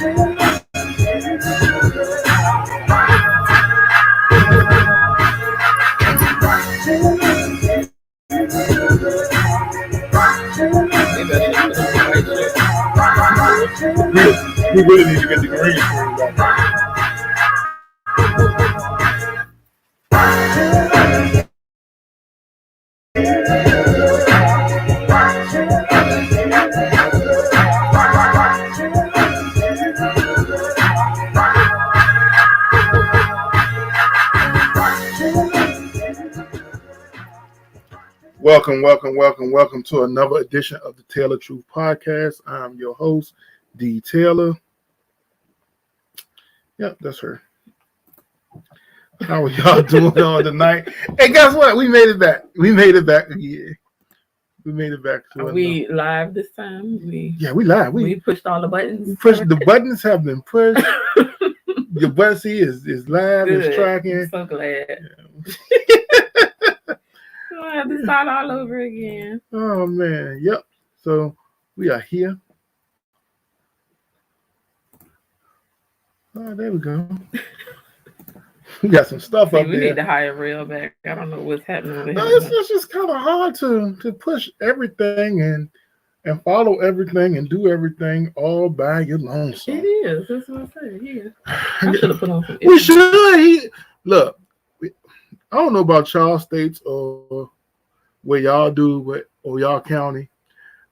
We really need to get the green screen back. Welcome to another edition of the Tale of Truth podcast. I'm your host, D. Taylor. Yep, that's her. How are y'all doing on tonight? Hey, guess what? We made it back. We made it back again. We made it back. Are we live this time? We live. We pushed all the buttons. The buttons have been pushed. Your button is live. Good. It's tracking. I'm so glad. Yeah. I have to start all over again. Oh man, yep. So we are here. Oh, there we go. We got some stuff up there. We need to hire Real back. I don't know what's happening with him. It's just kind of hard to push everything and follow everything and do everything all by your lonesome. It is. That's what I'm saying. Yeah. I should have put on some. We should. Look. I don't know about y'all states or where y'all do, or y'all county,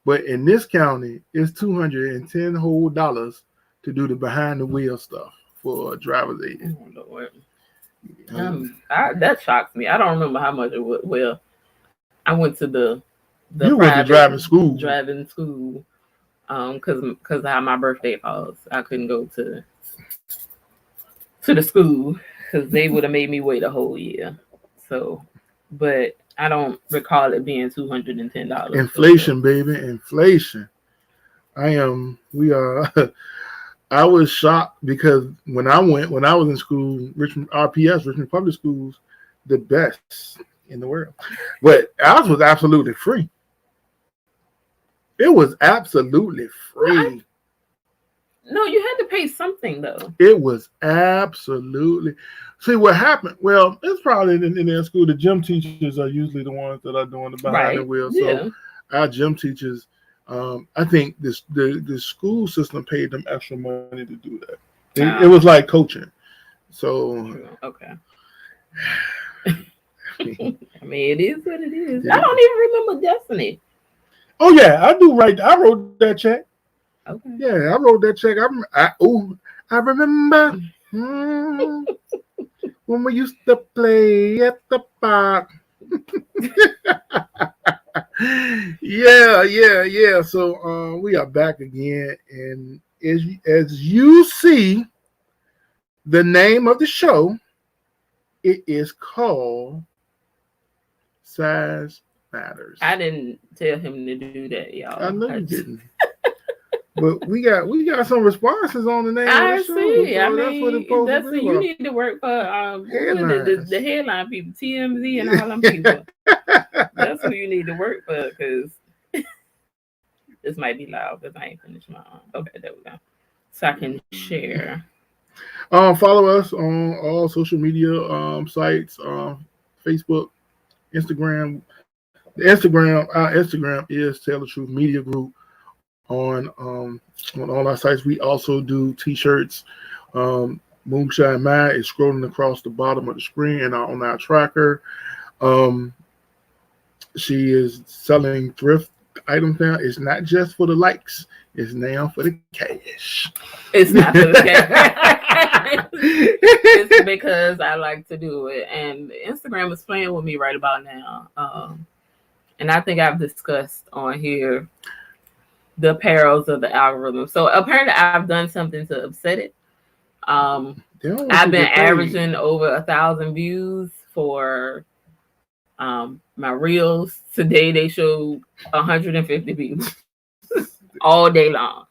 but in this county, it's $210 whole dollars to do the behind the wheel stuff for driver's aid. Oh, Lord. That shocks me. I don't remember how much it was. Well, I went to the you went to driving school, because how my birthday falls. I couldn't go to the school because they would have made me wait a whole year. So, but I don't recall it being $210. Inflation, baby, inflation. I was shocked because when I was in school, Richmond Public Schools, the best in the world. But ours was absolutely free. It was absolutely free. No, you had to pay something though. It was absolutely. See what happened? Well, it's probably in their school. The gym teachers are usually the ones that are doing the behind the wheel. So our gym teachers, I think the school system paid them extra money to do that. It was like coaching. So okay. I mean, it is what it is. Yeah. I don't even remember Destiny. Oh yeah, I do. Right, I wrote that check. Okay. Yeah, I wrote that check. I remember when we used to play at the park. Yeah. So we are back again, and as you see, the name of the show, it is called Size Matters. I didn't tell him to do that, y'all. I know you didn't. But we got some responses on the name of the show. See. So I mean, that's what you need to work for. The headline people, TMZ, and all them people. That's who you need to work for, because this might be loud because I ain't finished my own. Okay, there we go. So I can share. Follow us on all social media sites, Facebook, Instagram. Our Instagram is Tale of Truth Media Group. On all our sites, we also do T-shirts. Moonshine Mad is scrolling across the bottom of the screen, and on our tracker, she is selling thrift items now. It's not just for the likes; it's now for the cash. It's not for the cash. It's because I like to do it, and Instagram is playing with me right about now. And I think I've discussed on here the perils of the algorithm. So apparently I've done something to upset it. I've been averaging over 1,000 views for my reels. Today they showed 150 views all day long.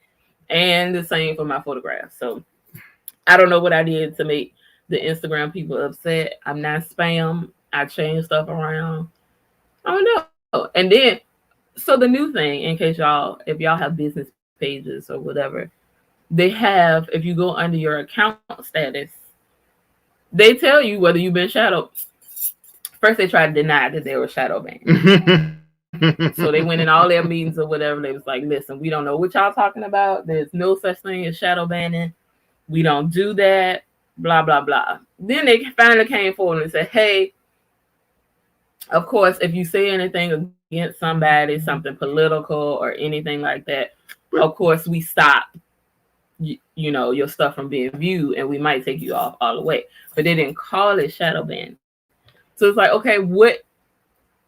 And the same for my photographs. So I don't know what I did to make the Instagram people upset. I'm not spam. I change stuff around. I don't know. And then, so the new thing, in case if y'all have business pages or whatever, they have, if you go under your account status, they tell you whether you've been shadow. First, they tried to deny that they were shadow banned. So they went in all their meetings or whatever. They was like, listen, we don't know what y'all talking about. There's no such thing as shadow banning. We don't do that. Blah, blah, blah. Then they finally came forward and said, hey, of course, if you say anything against somebody, something political or anything like that, of course, we stop, you know, your stuff from being viewed, and we might take you off all the way. But they didn't call it shadow ban. So it's like, okay, what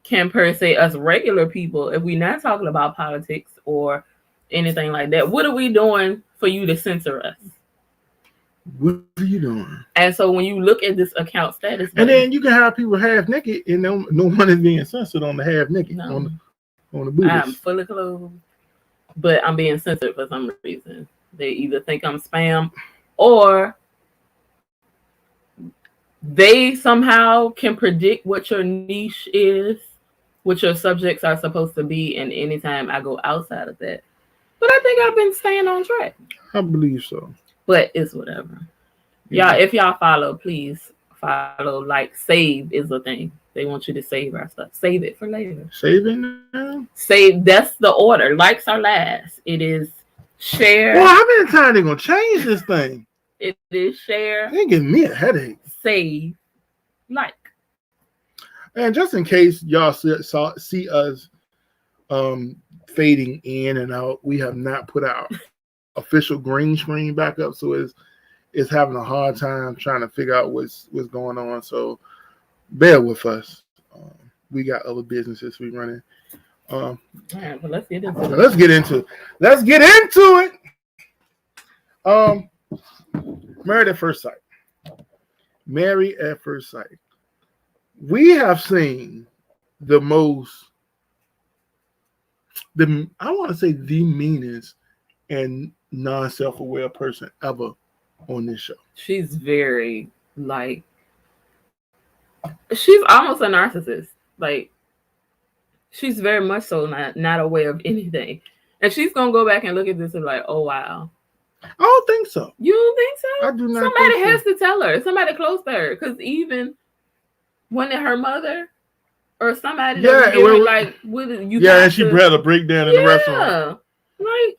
can per se us regular people, if we're not talking about politics or anything like that, what are we doing for you to censor us? What are you doing? And so when you look at this account status, and then you can have people half naked, and no one is being censored on the half naked on the booties. I'm fully clothed, but I'm being censored for some reason. They either think I'm spam, or they somehow can predict what your niche is, what your subjects are supposed to be, and anytime I go outside of that. But I think I've been staying on track. I believe so. But it's whatever. Y'all, if y'all follow, please follow. Like, save is a thing. They want you to save our stuff. Save it for later. Save it now? Save, that's the order. Likes are last. It is share. Well, how many times they going to change this thing? It is share. They giving me a headache. Save. Like. And just in case y'all see us fading in and out, we have not put our official green screen back up, so it's having a hard time trying to figure out what's going on. So bear with us. We got other businesses we running. All right, but let's get into it. Let's get into it. Married at First Sight. Married at First Sight. We have seen the meanest and non-self-aware person ever on this show. She's very, like, she's almost a narcissist. Like, she's very much so not aware of anything. And she's going to go back and look at this and be like, oh, wow. I don't think so. You don't think so? I do not. Somebody has to tell her. Somebody close to her. Because even when her mother or somebody like, what you and she had a breakdown in the restaurant. Like,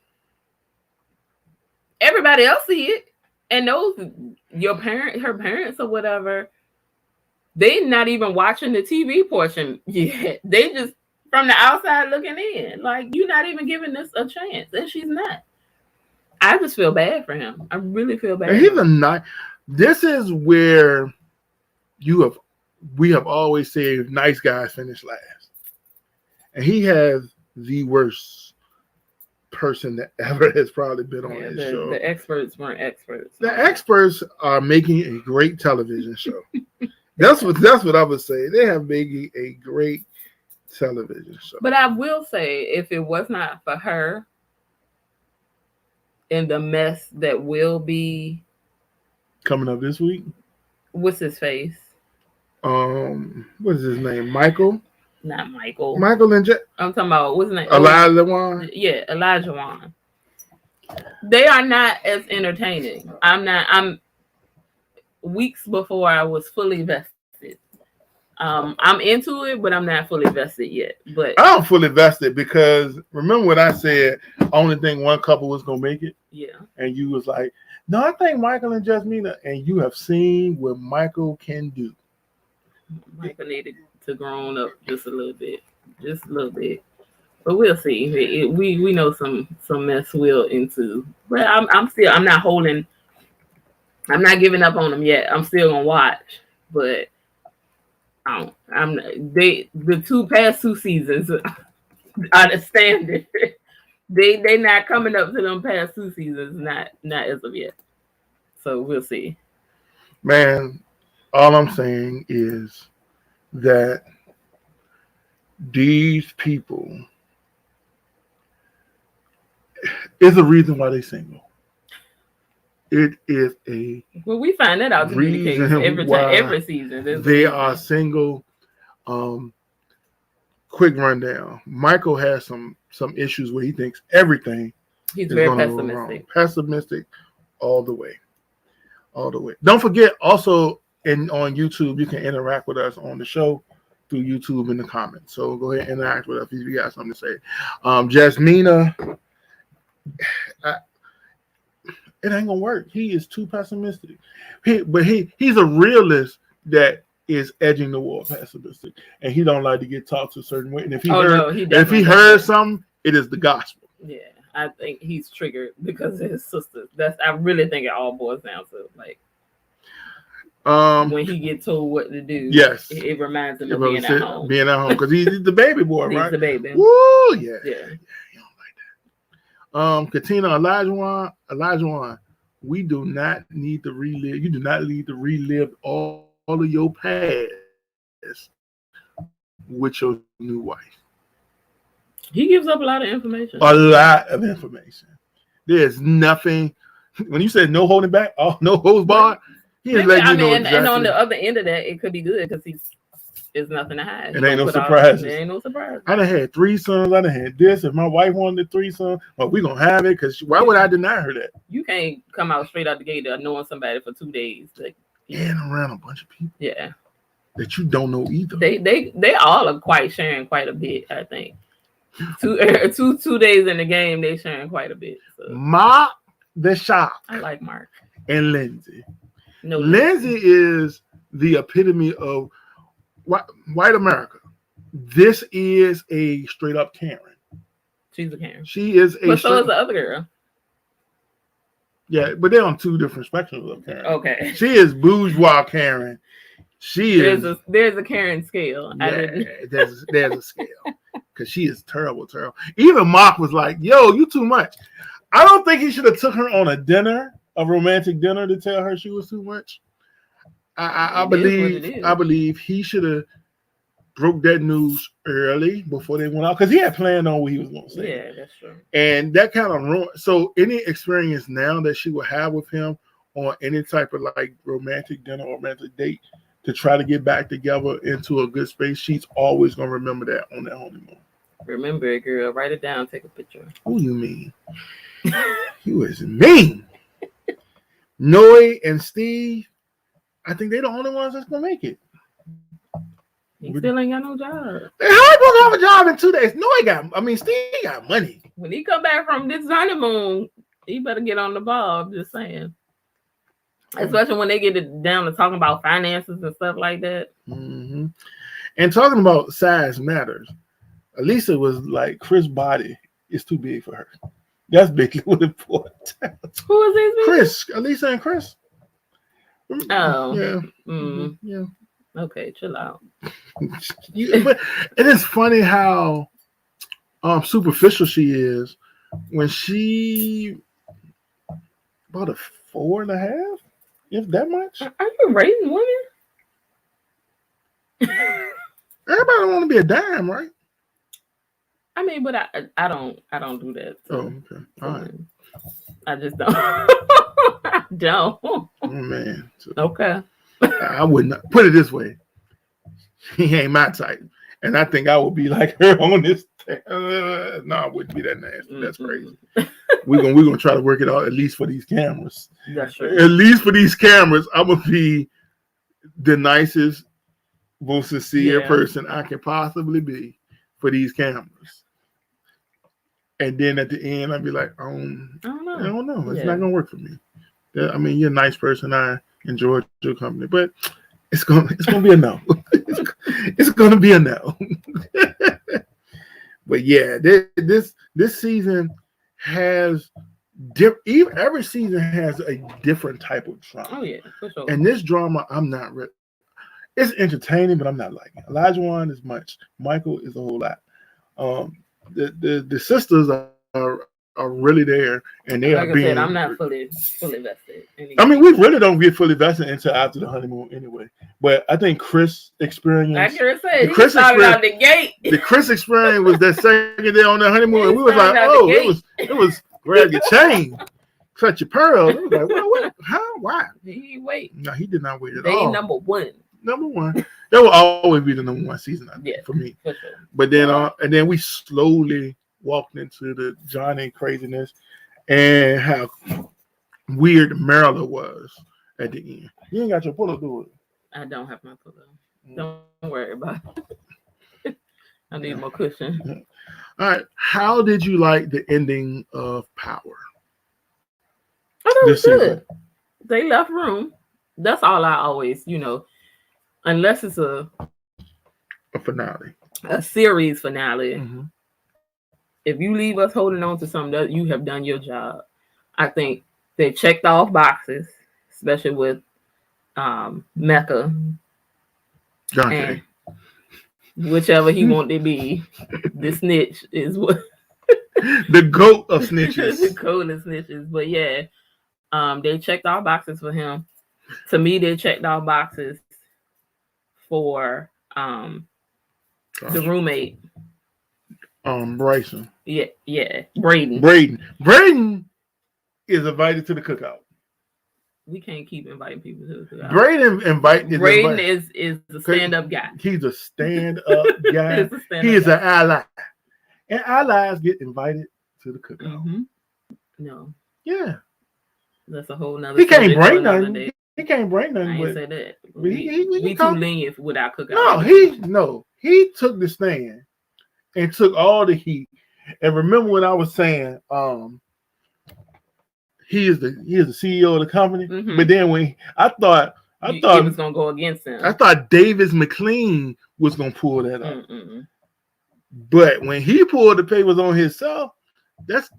everybody else see it and knows her parents or whatever. They not even watching the TV portion yet. They just from the outside looking in. Like, you're not even giving this a chance, and she's not. I just feel bad for him. I really feel bad. And he's a this is where we have always said nice guys finish last, and he has the worst person that ever has probably been on this show. The experts weren't experts. The experts are making a great television show. That's what I would say. They have making a great television show. But I will say, if it was not for her and the mess that will be coming up this week, what's his face? What is his name? Michael? Not Michael. Michael and I'm talking about, what's his name? Elijah Wan. Yeah, Elijah Wan. They are not as entertaining. I'm weeks before I was fully vested. I'm into it, but I'm not fully vested yet. But I'm fully vested because remember what I said, only thing one couple was gonna make it? Yeah. And you was like, no, I think Michael and Jasmina, and you have seen what Michael can do. Michael needed to grow up just a little bit. But we'll see. We know some mess will into. But I'm not giving up on them yet. I'm still gonna watch, but the past two seasons are the standard. They not coming up to them past two seasons, not as of yet. So we'll see. Man, all I'm saying is that these people is a reason why they're single. It is we find that out to be the case every season. They are single. Quick rundown. Michael has some issues where he thinks everything He's is very going to go wrong. pessimistic. Pessimistic all the way. All the way. Don't forget also on YouTube, you can interact with us on the show through YouTube in the comments. So go ahead and interact with us if you got something to say. Jasmina, it ain't gonna work. He is too pessimistic. He's a realist that is edging the wall pessimistic, and he don't like to get talked to a certain way. And if he heard something, it is the gospel. Yeah, I think he's triggered because of his sister. I really think it all boils down to like when he gets told what to do. Yes, it reminds him of being at home. Being at home because he's the baby boy, right? He's the baby. Woo, yeah. Yeah. You don't like that. Katina, Elijah, we do not need to relive. You do not need to relive all of your past with your new wife. He gives up a lot of information. A lot of information. There's nothing. When you said no holding back, no holds barred, he is letting you know exactly. And on the other end of that, it could be good because there's nothing to hide. It ain't no surprises. There ain't no surprise. I done had 3 sons. I done had this. If my wife wanted 3 sons, well, we gonna have it because why would I deny her that? You can't come out straight out the gate knowing somebody for 2 days. Like, and around a bunch of people. Yeah. That you don't know either. They all are sharing quite a bit, I think. Two days in the game, they sharing quite a bit. So. Mark the Shop. I like Mark. And Lindsay. No, Lindsay is the epitome of white America. This is a straight up Karen. She's a Karen. She is a. But so is the other girl. Yeah, but they're on 2 different spectrums of Karen. Okay. She is bourgeois Karen. There's a Karen scale. Yeah, there's a scale. Because she is terrible. Even Mark was like, yo, you too much. I don't think he should have took her on a romantic dinner to tell her she was too much. I believe he should have broke that news early before they went out because he had planned on what he was going to say. Yeah, that's true. And that kind of ruined. So any experience now that she will have with him on any type of like romantic dinner or romantic date to try to get back together into a good space, she's always going to remember that on that honeymoon. Remember it, girl. Write it down. Take a picture. Who you mean? You is mean. Noe and Steve, I think they're the only ones that's going to make it. He still ain't got no job. How you supposed to have a job in 2 days? Steve got money. When he come back from this honeymoon, he better get on the ball. I'm just saying. Especially when they get down to talking about finances and stuff like that. Mm-hmm. And talking about size matters. Elisa was like, Chris' body is too big for her. That's basically what it boiled down to. Who is this? Chris. Elisa and Chris. Oh. Yeah. Mm. Yeah. Okay, chill out. But it is funny how superficial she is when she about a 4.5, if that much. Are you raising women? Everybody don't want to be a dime, right? I mean, but I don't do that. So. Oh, okay. All right. I just don't. I don't. Oh man. So, okay. I wouldn't put it this way. He ain't my type, and I think I would be like her on this. No, I wouldn't be that nasty. That's crazy. We're gonna try to work it out at least for these cameras. That's right. At least for these cameras, I'm gonna be the nicest, most sincere person I can possibly be for these cameras. And then at the end, I'd be like, I don't know. It's not gonna work for me. I mean, you're a nice person. I enjoyed your company, but it's gonna be a no. It's gonna be a no. But yeah, this season has every season has a different type of drama. Oh yeah, for sure. And this drama, I'm not ready. It's entertaining, but I'm not liking it. Elijah Wan is much. Michael is a whole lot. The sisters are really there, and they like are being. I said, I'm not fully vested. I mean, we really don't get fully vested until after the honeymoon, anyway. But I think Chris experience. Like I said, he started out the gate. The Chris experience was that second day on the honeymoon, and we was like, "Oh, it was grab your chain, cut your pearls." It was like, "What? How? Why?" He wait. No, he did not wait at they all. Number one. That will always be the number one season, I think, for me. For sure. But then, and then we slowly walked into the Johnny craziness, and how weird Maryla was at the end. You ain't got your pillow, do it. I don't have my pillow. Don't worry about it. I need more cushion. All right. How did you like the ending of Power? Oh, that was good. They left room. That's all I always, unless it's a finale, a series finale. Mm-hmm. If you leave us holding on to something, that you have done your job. I think they checked off boxes, especially with Mecca. Dante. And whichever he want to be, the snitch is what the goat of snitches. The goat of snitches. But yeah, they checked all boxes for him. To me, they checked all boxes for the roommate. Bryson. Yeah. Braden is invited to the cookout. We can't keep inviting people to the cookout. Braden is the stand-up guy. He's a stand-up guy. He is an ally. And allies get invited to the cookout. Mm-hmm. No. Yeah. That's a whole nother. He can't bring nothing. He can't bring nothing. I ain't say that. We too lenient with our cookout. He took the stand and took all the heat. And remember when I was saying, he is the CEO of the company. Mm-hmm. But then when I thought he was gonna go against him. I thought Davis McLean was gonna pull that up. But when he pulled the papers on himself, that's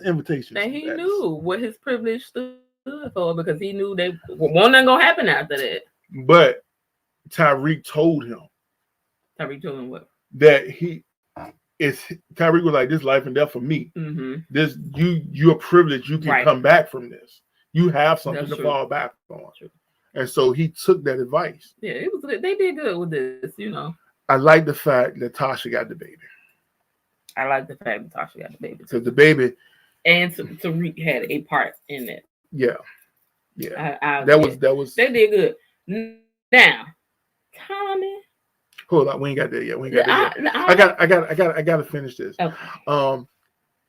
invitation. And he knew what his privilege stood for because he knew they wasn't gonna happen after that. But Tyreek told him. Tyreek told him what? That Tyreek was like, this life and death for me. Mm-hmm. This you're privileged. You can come back from this. You have something to fall back on. True. And so he took that advice. Yeah, it was good. They did good with this, I like the fact that Tasha got the baby. I like the fact that Tasha got the baby. Because the baby and Tariq had a part in it. Yeah. That was they did good. Now, Tommy. Hold on, we ain't got there yet. I got to finish this. Okay.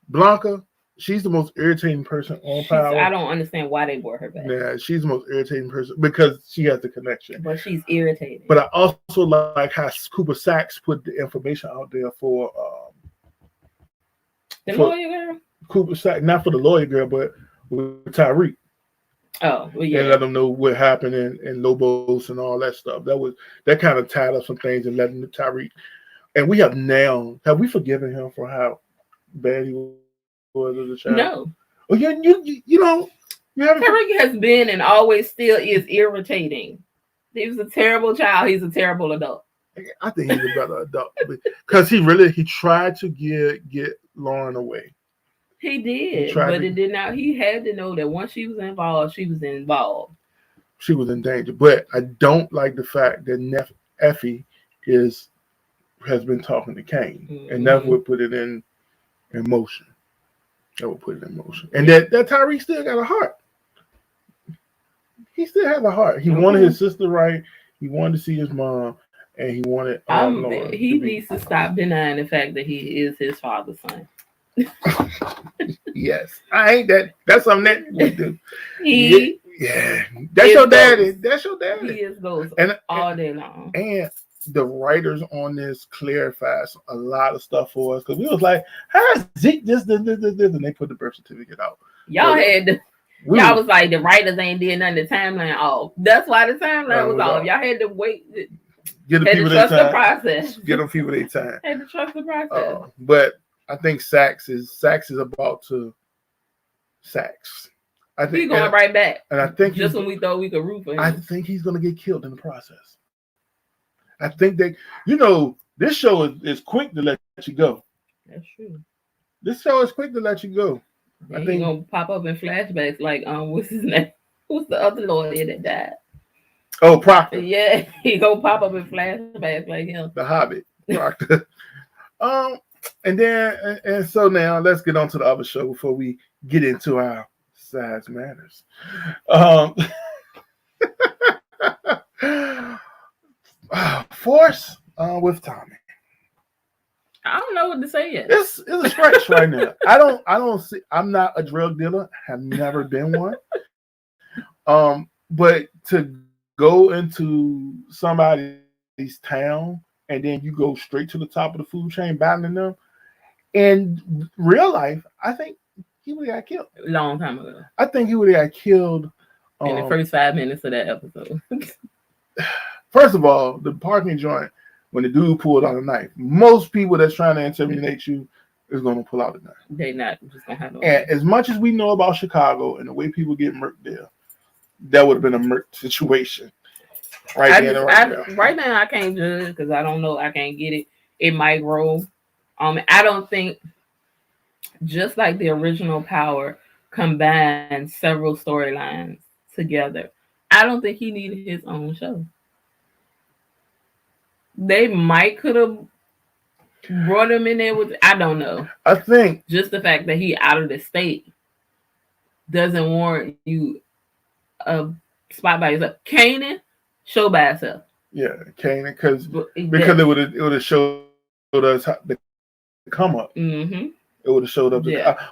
Blanca, she's the most irritating person on Power. I don't understand why they brought her back. Yeah, she's the most irritating person because she has the connection. But she's irritating. But I also like how Cooper Sachs put the information out there for the lawyer girl. Cooper Sachs, not for the lawyer girl, but with Tyreek. Oh, well, yeah. And let them know what happened in Lobos and all that stuff. That kind of tied up some things and let them Tyreek. And we have we forgiven him for how bad he was as a child? No. Oh, you haven't. Tyreek has been and always still is irritating. He was a terrible child. He's a terrible adult. I think he's a better adult because he tried to get Lauren away. He did, but it did not. He had to know that once she was involved, she was involved. She was in danger. But I don't like the fact that Effie has been talking to Kane, mm-hmm. and that would put it in motion. That would put it in motion. And that Tyreek still got a heart. He still has a heart. He wanted his sister right. He wanted to see his mom, and he wanted. He needs to stop denying the fact that he is his father's son. Yes, I ain't that. That's something that we do. Yeah, that's your daddy. That's your daddy. He is goes all day long. And the writers on this clarifies a lot of stuff for us because we was like, "How is Zeke this?" And they put the birth certificate out. Y'all was like, the writers ain't did nothing. The timeline off. That's why the timeline was off. Y'all had to wait. Get the people their time. The process. Get them people their time. Had to trust the process. But I think Sachs is about to Sachs. I think he's going right back. And I think just when we thought we could root for him. I think he's going to get killed in the process. I think that this show is quick to let you go. That's true. This show is quick to let you go. I think he's gonna pop up in flashbacks like what's his name? Who's the other lawyer that died? Oh, Proctor. Yeah, he gonna pop up in flashbacks like him. The Hobbit, Proctor. And so now let's get on to the other show before we get into our size matters. Force with Tommy. I don't know what to say yet. It's a stretch right now. I don't see. I'm not a drug dealer. Have never been one. But to go into somebody's town and then you go straight to the top of the food chain battling them, in real life, I think he would have got killed. A long time ago. I think he would have got killed in the first 5 minutes of that episode. First of all, the parking joint, when the dude pulled out a knife, most people that's trying to intimidate you is going to pull out a knife. They not just going to have no. And as much as we know about Chicago and the way people get murked there, that would have been a murk situation. Right now, I can't judge because I don't know. I can't get it. It might grow. I don't think, just like the original Power combined several storylines together, I don't think he needed his own show. They might could have brought him in there with, I don't know. I think just the fact that he out of the state doesn't warrant you a spot by yourself. Kanan, show by itself. Yeah, Kanan, because it would have showed us the come up. Mm-hmm. It would have showed up.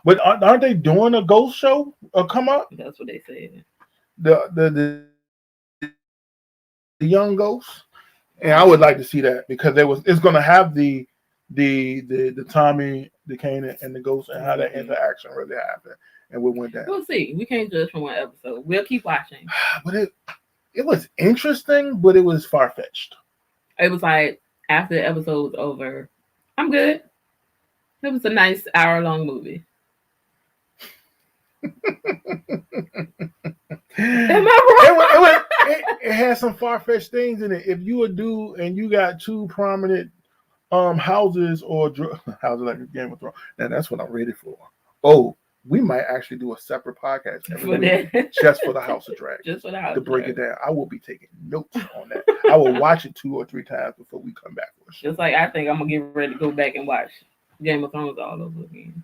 But aren't they doing a ghost show? A come up? That's what they said. The young ghosts, and I would like to see that because it's going to have the Tommy, the Kanan, and the ghost, and how that interaction really happened and what went down. We'll see. We can't judge from one episode. We'll keep watching. But it was interesting, but it was far fetched. It was like after the episode was over, I'm good. It was a nice hour-long movie. Am I wrong? It had some far-fetched things in it. If you a dude and you got two prominent houses or houses like a Game of Thrones, now that's what I'm ready for. Oh, we might actually do a separate podcast just for the House of Dragons. Just for the House to break it down. I will be taking notes on that. I will watch it 2 or 3 times before we come back for a show. Just like I think I'm gonna get ready to go back and watch Game of Thrones all over again.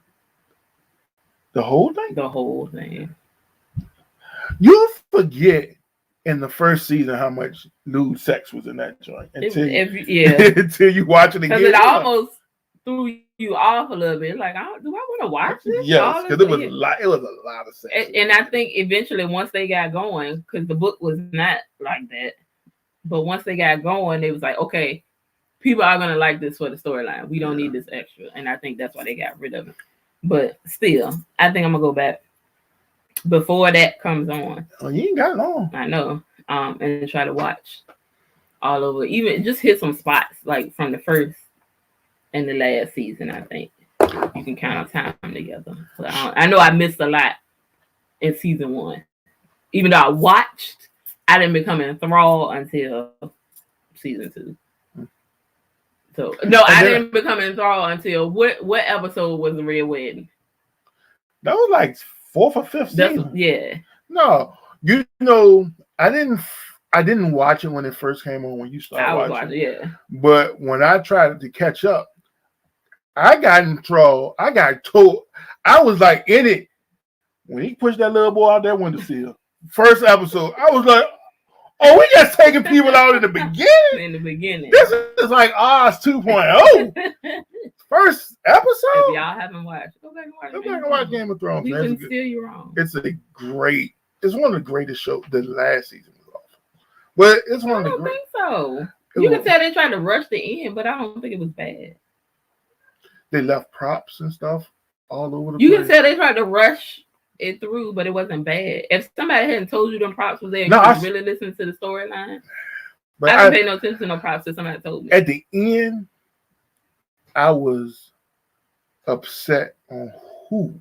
The whole thing? The whole thing. You'll forget in the first season how much lewd sex was in that joint until you watch it again. Because it almost threw you off a little bit. Like, do I want to watch this? Yes, because it was a lot of sex. And I think eventually, once they got going, because the book was not like that, but once they got going, it was like, okay, people are gonna like this for the storyline. We don't need this extra, and I think that's why they got rid of it. But still, I think I'm gonna go back before that comes on. Oh, you ain't got long. I know. And try to watch all over. Even just hit some spots like from the first and the last season. I think you can count on time together. So I know I missed a lot in season 1. Even though I watched, I didn't become enthralled until season 2. So no, I didn't become enthralled until what episode was the Red Wedding? That was like 4th or 5th season. Yeah. No, you know, I didn't watch it when it first came on. When you started watching, yeah. But when I tried to catch up, I got enthralled. I got told. I was like in it when he pushed that little boy out that windowsill. First episode, I was like, "Oh, we just taking people out in the beginning." In the beginning, this is like Oz 2.0. First episode. If y'all haven't watched, go back and watch Game of Thrones. We couldn't steer you wrong. It's one of the greatest shows. The last season was awful, but it's one of the. I don't think so. You can tell they tried to rush the end, but I don't think it was bad. They left props and stuff all over the place. You can tell they tried to rush it through, but it wasn't bad. If somebody hadn't told you them props was there, you really listen to the storyline. But I didn't pay no attention to no props that somebody told me. At the end, I was upset on who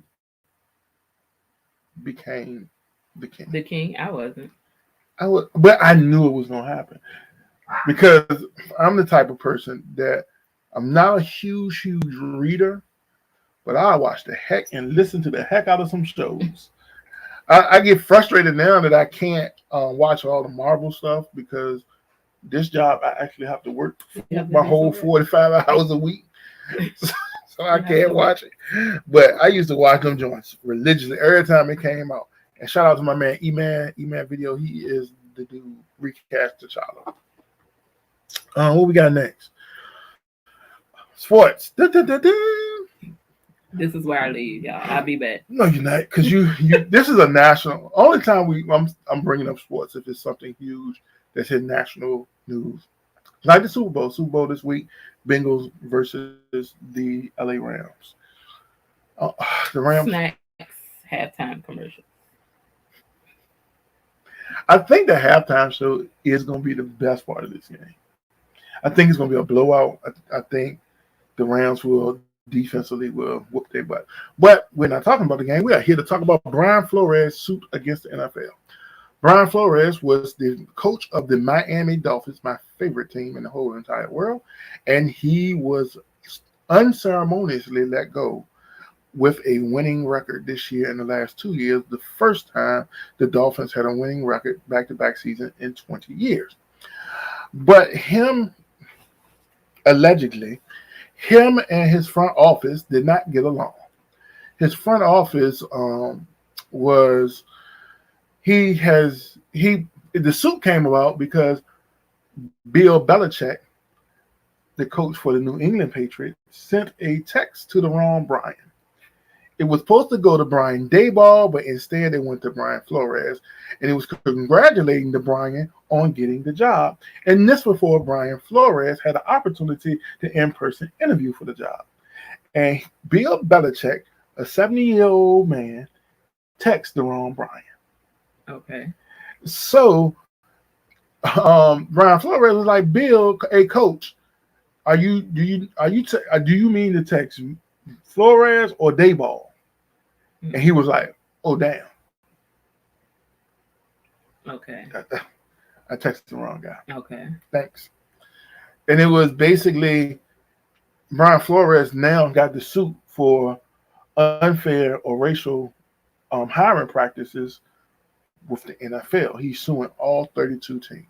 became the king. The king? I wasn't. But I knew it was gonna happen because I'm the type of person that I'm not a huge reader, but I watch the heck and listen to the heck out of some shows. I get frustrated now that I can't watch all the Marvel stuff because this job I actually have to work my whole 45 hours a week. So I can't watch it. But I used to watch them joints religiously every time it came out. And shout out to my man E-Man Video. He is the dude recast T'Challa. What we got next? Sports. Da. This is where I leave, y'all. I'll be back. No, you're not, because you. This is a national. Only time I'm bringing up sports if it's something huge that's in national news, like the Super Bowl. Super Bowl this week, Bengals versus the LA Rams. The Rams. Snacks, halftime commercial. I think the halftime show is going to be the best part of this game. I think it's going to be a blowout. I think the Rams will defensively will whoop their butt. But we're not talking about the game. We are here to talk about Brian Flores' suit against the NFL. Brian Flores was the coach of the Miami Dolphins, my favorite team in the whole entire world, and he was unceremoniously let go with a winning record this year. In the last 2 years, the first time the Dolphins had a winning record back-to-back season in 20 years. But allegedly, him and his front office did not get along. His front office was the suit came about because Bill Belichick, the coach for the New England Patriots, sent a text to the wrong Brian. It was supposed to go to Brian Daboll, but instead it went to Brian Flores, and it was congratulating the Brian on getting the job. And this before Brian Flores had an opportunity to in-person interview for the job. And Bill Belichick, a 70-year-old man, texted the wrong Brian. Okay. So Brian Flores was like, Bill, hey coach, do you mean to text Flores or Daboll? And he was like, oh damn. Okay. I texted the wrong guy. Okay. Thanks. And it was basically Brian Flores now got the suit for unfair or racial hiring practices with the NFL. He's suing all 32 teams.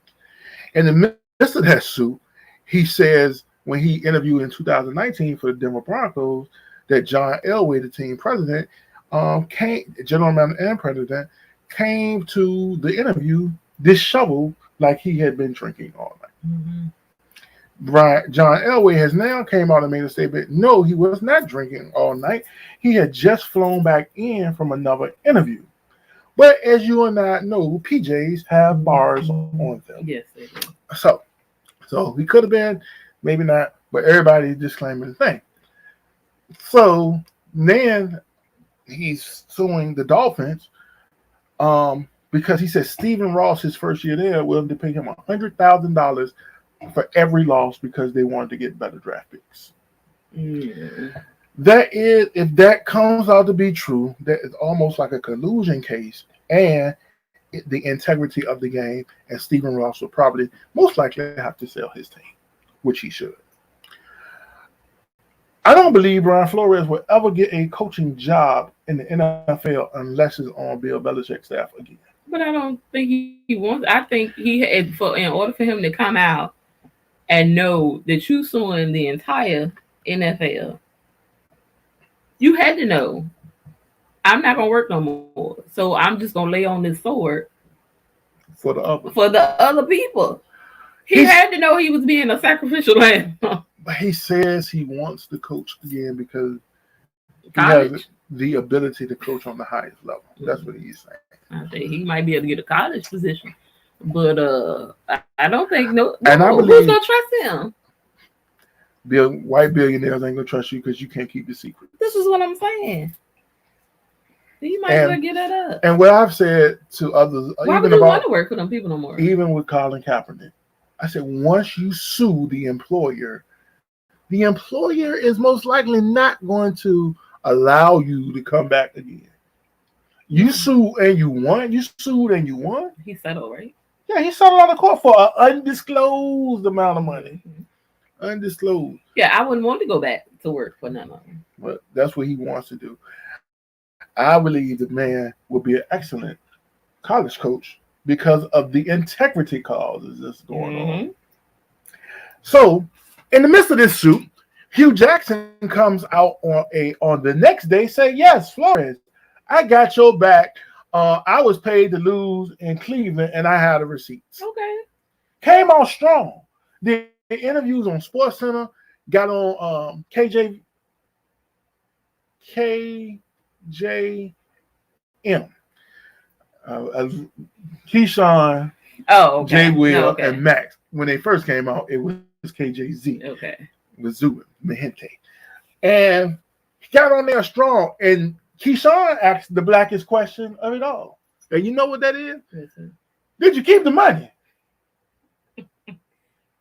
In the midst of that suit, he says when he interviewed in 2019 for the Denver Broncos that John Elway, the team president, general manager and president, came to the interview disheveled like he had been drinking all night. Mm-hmm. John Elway has now came out and made a statement. No, he was not drinking all night. He had just flown back in from another interview. But as you and I know, PJs have bars on them. Yes, they do. So he could have been, maybe not, but everybody disclaiming the thing. So then he's suing the Dolphins because he says Stephen Ross, his first year there, willing to pay him $100,000 for every loss because they wanted to get better draft picks. Yeah. That is, if that comes out to be true, that is almost like a collusion case, and the integrity of the game, and Stephen Ross will probably most likely have to sell his team, which he should. I don't believe Brian Flores will ever get a coaching job in the NFL unless it's on Bill Belichick's staff again. But I don't think he wants. I think he had in order for him to come out and know that you suing the entire NFL, you had to know I'm not gonna work no more. So I'm just gonna lay on this sword for the other people. He had to know he was being a sacrificial lamb. But he says he wants to coach again because he has the ability to coach on the highest level. That's what he's saying. I think he might be able to get a college position, but I don't think and I believe, who's gonna trust him? White billionaires ain't gonna trust you because you can't keep the secret. This is what I'm saying. You might as well get that up. And what I've said to others, why would you want to work for them people no more? Even with Colin Kaepernick, I said once you sue the employer is most likely not going to allow you to come back again. You sue and you won. You sued and you won. He settled, right? Yeah, he settled on the court for an undisclosed amount of money. Mm-hmm. Undisclosed. Yeah, I wouldn't want to go back to work for none of them. But that's what he wants to do. I believe the man will be an excellent college coach because of the integrity causes that's going on. So, in the midst of this suit, Hugh Jackson comes out on the next day, say, yes, Flores, I got your back. I was paid to lose in Cleveland, and I had the receipts. Okay. Came out strong. The interviews on SportsCenter, got on KJM. Keyshawn, Oh, okay. J. Will, No, okay. and Max. When they first came out, it was KJZ. Okay. With Zubin, Mahente. And he got on there strong. And Keyshawn asked the blackest question of it all. And you know what that is? Did you keep the money?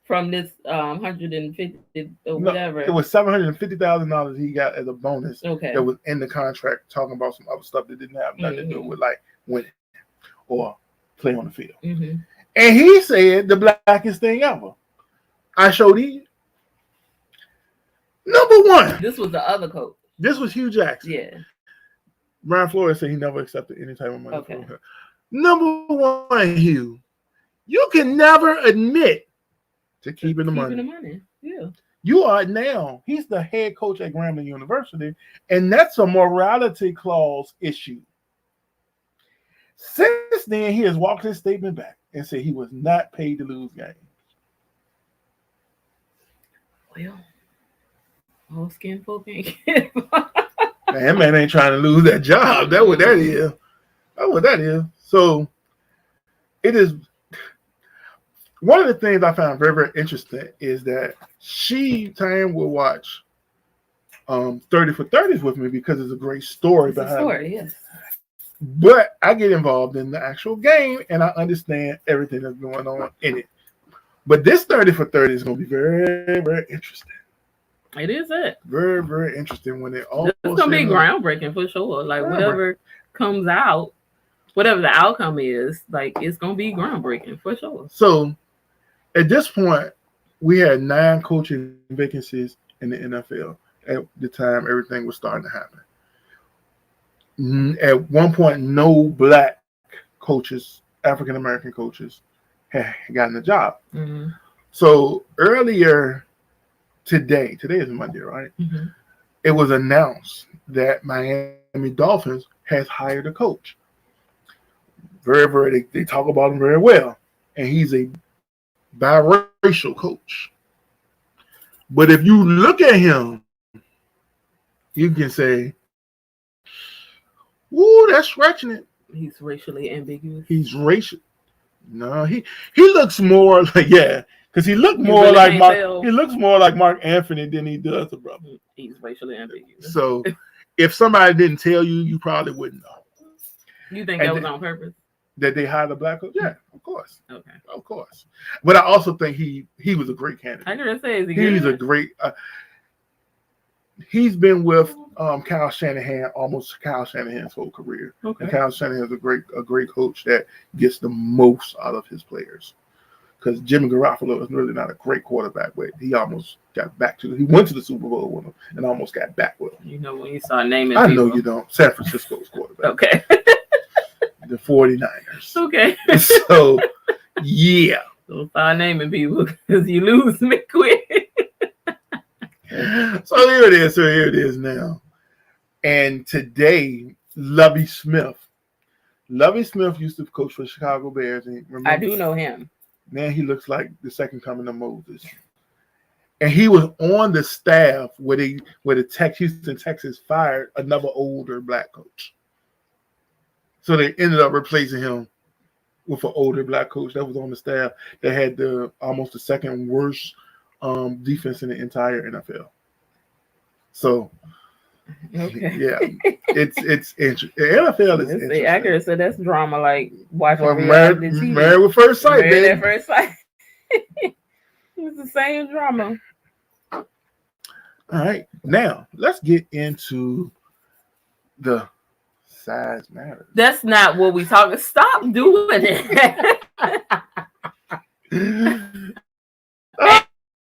From this 150 or whatever. It was $750,000 he got as a bonus. Okay. That was in the contract, talking about some other stuff that didn't have nothing to do with like winning or play on the field. Mm-hmm. And he said the blackest thing ever. I showed you. Number one. This was the other coach. This was Hugh Jackson. Yeah. Brian Flores said he never accepted any type of money from her. Number one, Hugh, you can never admit to keeping the money. Yeah. You are now, he's the head coach at Grambling University, and that's a morality clause issue. Since then, he has walked his statement back and said he was not paid to lose games. Well, all skin folk ain't. That man ain't trying to lose that job. That's what that is. That's what that is. So it is. One of the things I found very, very interesting is that Tam will watch 30 for 30s with me because it's a great story behind it. Yes. But I get involved in the actual game and I understand everything that's going on in it. But this 30 for 30 is going to be very, very interesting. It is it. Very, very interesting when it all. It's going to be groundbreaking for sure. Like whatever comes out, whatever the outcome is, like it's going to be groundbreaking for sure. So at this point, we had 9 coaching vacancies in the NFL at the time everything was starting to happen. At one point, no black coaches, African American coaches, had gotten a job. Mm-hmm. So earlier today is Monday, right? Mm-hmm. It was announced that Miami Dolphins has hired a coach. Very, very, they talk about him very well. And he's a biracial coach. But if you look at him, you can say, ooh, that's stretching it. He's racially ambiguous. He's racial. No, he looks more like, yeah, because he looked more really like Mark. He looks more like Mark Anthony than he does the brother. He's racially ambiguous. So if somebody didn't tell you, you probably wouldn't know. You think that was on purpose? That they hired a black coach? Yeah, of course. Okay. Of course. But I also think he was a great candidate. I gotta say, he's a great. He's been with Kyle Shanahan, almost Kyle Shanahan's whole career. Okay. And Kyle Shanahan is a great coach that gets the most out of his players. Because Jimmy Garoppolo is really not a great quarterback, but he almost got back to. He went to the Super Bowl with him and almost got back with him. You know when you start naming, I know you don't. San Francisco's quarterback. Okay. The 49ers. Okay. So, yeah. Don't start naming people because you lose me quick. So here it is now. And today, Lovie Smith used to coach for the Chicago Bears. And remember, I do know him. Man, he looks like the second coming of Moses. And he was on the staff where Houston, Texas fired another older black coach. So they ended up replacing him with an older black coach that was on the staff that had almost the second worst defense in the entire NFL. So, okay. Yeah, it's interesting. The NFL is interesting. Accurate, so that's drama like watching Married with First Sight, Married at First Sight. It's the same drama. All right, now let's get into the size matters. That's not what we talking. Stop doing it.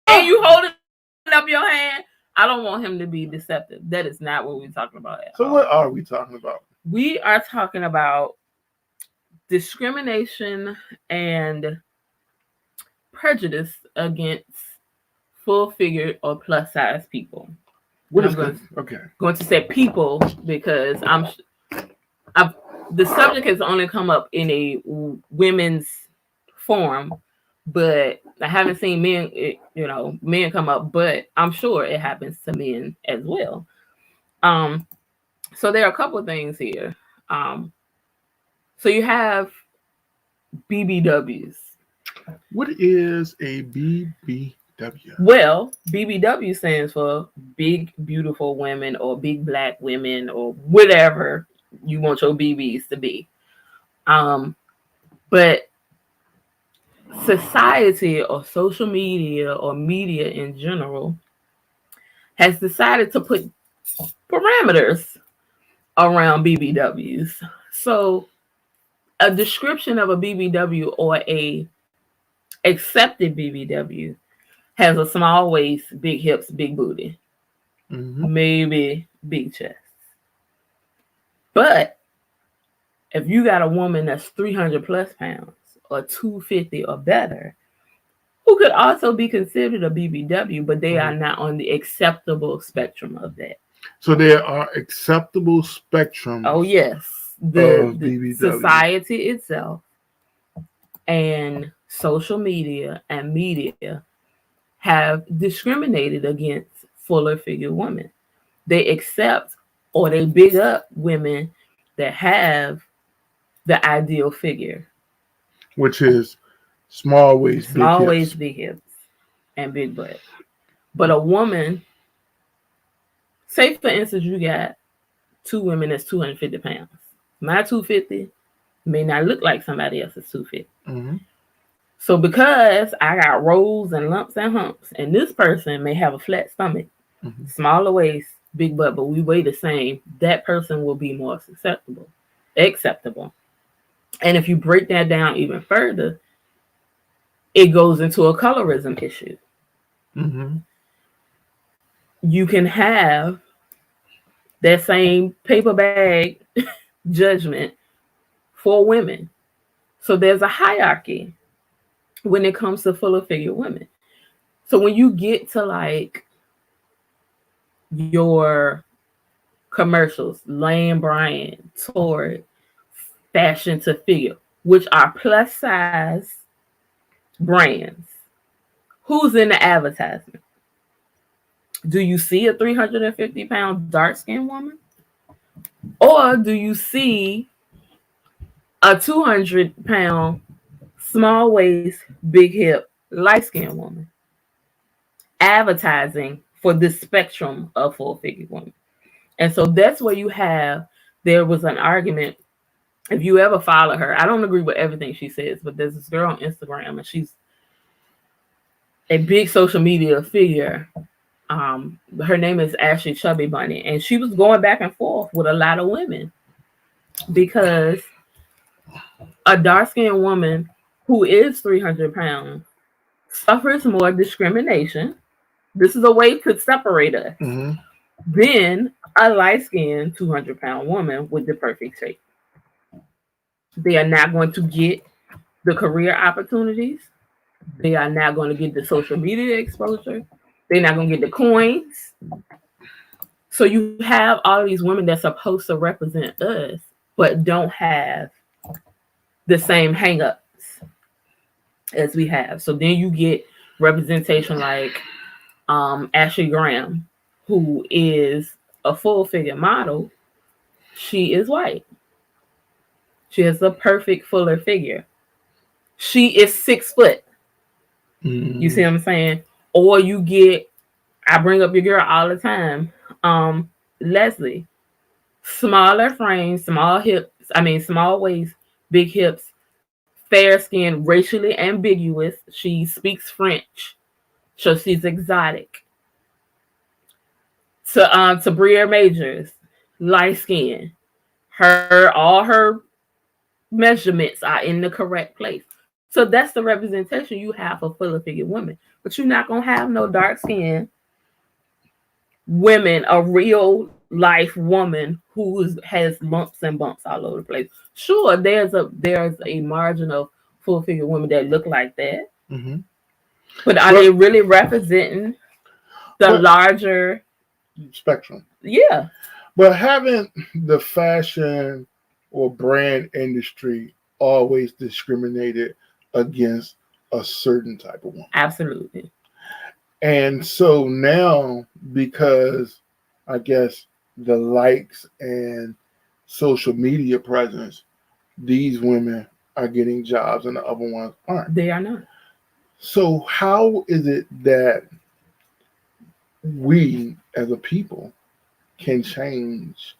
And you holding up your hand. I don't want him to be deceptive. That is not what we're talking about at all. What are we talking about? We are talking about discrimination and prejudice against full-figured or plus-size people. What is going to say people because the subject has only come up in a women's forum, but I haven't seen men, men come up, but I'm sure it happens to men as well. So there are a couple of things here. So you have BBWs. What is a BBW? Well, BBW stands for Big Beautiful Women or Big Black Women or whatever you want your BBs to be. But society or social media or media in general has decided to put parameters around BBWs. So a description of a BBW or a accepted BBW has a small waist, big hips, big booty, maybe big chest. But if you got a woman that's 300 plus pounds or 250 or better, who could also be considered a BBW, but they are not on the acceptable spectrum of that. So there are acceptable spectrums. Oh yes, the society itself and social media and media have discriminated against fuller figure women. They accept or they big up women that have the ideal figure, which is small waist, big hips, and big butt. But a woman, say for instance, you got two women that's 250 pounds. My 250 may not look like somebody else's 250. So because I got rolls and lumps and humps, and this person may have a flat stomach, smaller waist, big butt, but we weigh the same, that person will be more acceptable. And if you break that down even further, it goes into a colorism issue. You can have that same paper bag judgment for women. So there's a hierarchy when it comes to fuller figure women. So when you get to like your commercials, Lane Bryant, Torrid, Fashion to Figure, which are plus size brands, who's in the advertisement? Do you see a 350 pound dark skinned woman? Or do you see a 200 pound small waist, big hip, light skinned woman advertising for this spectrum of full figure women? And so that's where there was an argument. If you ever follow her, I don't agree with everything she says, but there's this girl on Instagram and she's a big social media figure. Her name is Ashley Chubby Bunny, and she was going back and forth with a lot of women because a dark-skinned woman who is 300 pounds suffers more discrimination. This is a way to separate us than a light-skinned 200-pound woman with the perfect shape. They are not going to get the career opportunities. They are not going to get the social media exposure. They're not going to get the coins. So you have all these women that's supposed to represent us, but don't have the same hang-ups as we have. So then you get representation like Ashley Graham, who is a full-figure model. She is white. She has a perfect fuller figure. She is 6 foot. You see what I'm saying? Or you get, I bring up your girl all the time, Leslie. Smaller frame, small waist, big hips, fair skin, racially ambiguous. She speaks French, so she's exotic. To Briere Majors, light skin. All her measurements are in the correct place. So that's the representation you have for fuller figure women. But you're not gonna have no dark skin women, a real life woman who has lumps and bumps all over the place. Sure, there's a margin of full figure women that look like that. But are they really representing the larger spectrum? Yeah. But haven't the fashion or brand industry always discriminated against a certain type of woman. Absolutely. And so now, because I guess the likes and social media presence, these women are getting jobs and the other ones aren't. They are not. So how is it that we as a people can change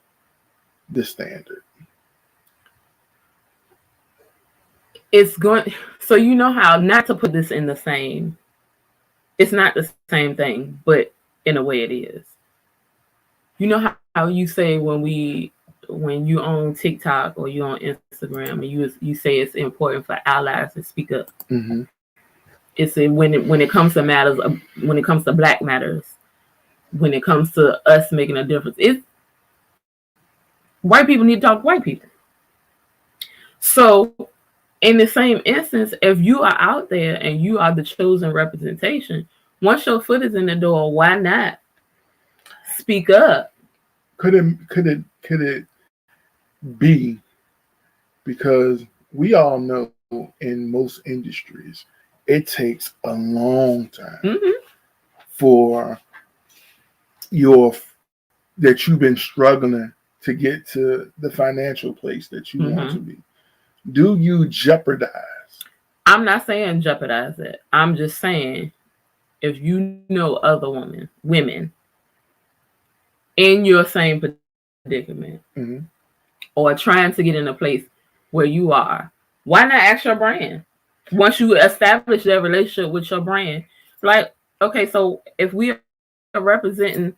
the standard? It's going, so you know how, not to put this in the same, it's not the same thing, but in a way it is. You know how you say when you own TikTok or you on Instagram and you say it's important for allies to speak up. Mm-hmm. It's when it comes to matters, when it comes to Black matters, when it comes to us making a difference, it's white people need to talk to white people. So in the same instance, if you are out there and you are the chosen representation, once your foot is in the door, why not speak up? Could it be because we all know in most industries it takes a long time Mm-hmm. for that you've been struggling to get to the financial place that you want to be? Do you jeopardize? I'm not saying jeopardize it. I'm just saying if you know other women in your same predicament, Mm-hmm. or trying to get in a place where you are, why not ask your brand? Once you establish that relationship with your brand, like, okay, so if we are representing